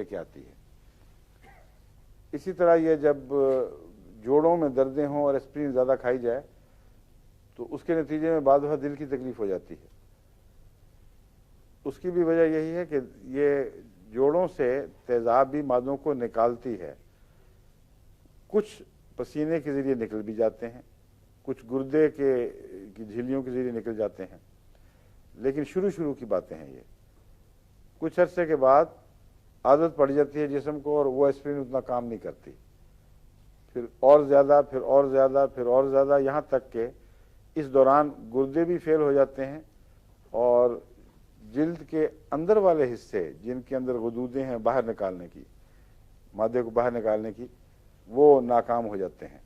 لے کے آتی ہے۔ اسی طرح یہ جب جوڑوں میں دردیں ہوں اور اسپرین زیادہ کھائی جائے تو اس کے نتیجے میں بعض دفعہ دل کی تکلیف ہو جاتی ہے۔ اس کی بھی وجہ یہی ہے کہ یہ جوڑوں سے تیزابی مادوں کو نکالتی ہے، کچھ پسینے کے ذریعے نکل بھی جاتے ہیں، کچھ گردے کی جھلیوں کے ذریعے نکل جاتے ہیں، لیکن شروع کی باتیں ہیں۔ یہ کچھ عرصے کے بعد عادت پڑ جاتی ہے جسم کو اور وہ اسپرین اتنا کام نہیں کرتی، پھر اور زیادہ، پھر اور زیادہ، پھر اور زیادہ، یہاں تک کہ اس دوران گردے بھی فیل ہو جاتے ہیں اور جلد کے اندر والے حصے جن کے اندر غدودیں ہیں باہر نکالنے کی، مادے کو باہر نکالنے کی، وہ ناکام ہو جاتے ہیں۔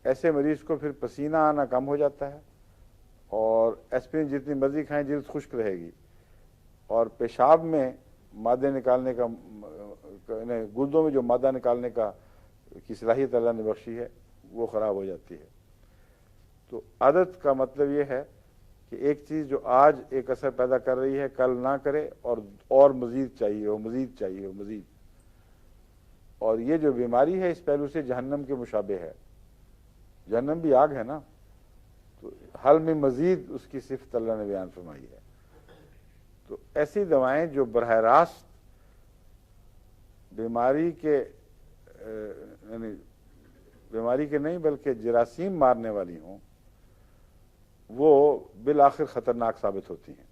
ایسے مریض کو پھر پسینہ آنا کم ہو جاتا ہے اور ایسپرین جتنی مرضی کھائیں جلد خشک رہے گی، اور پیشاب میں مادے نکالنے کا، گردوں میں جو مادہ نکالنے کی صلاحیت اللہ نے بخشی ہے وہ خراب ہو جاتی ہے۔ تو عادت کا مطلب یہ ہے کہ ایک چیز جو آج ایک اثر پیدا کر رہی ہے کل نہ کرے اور مزید چاہیے ہو، مزید چاہیے ہو، مزید۔ اور یہ جو بیماری ہے اس پہلو سے جہنم کے مشابہ ہے۔ جہنم بھی آگ ہے نا، تو حل میں مزید اس کی صفت اللہ نے بیان فرمائی ہے۔ تو ایسی دوائیں جو براہ راست بیماری کے نہیں بلکہ جراثیم مارنے والی ہوں، وہ بالآخر خطرناک ثابت ہوتی ہیں۔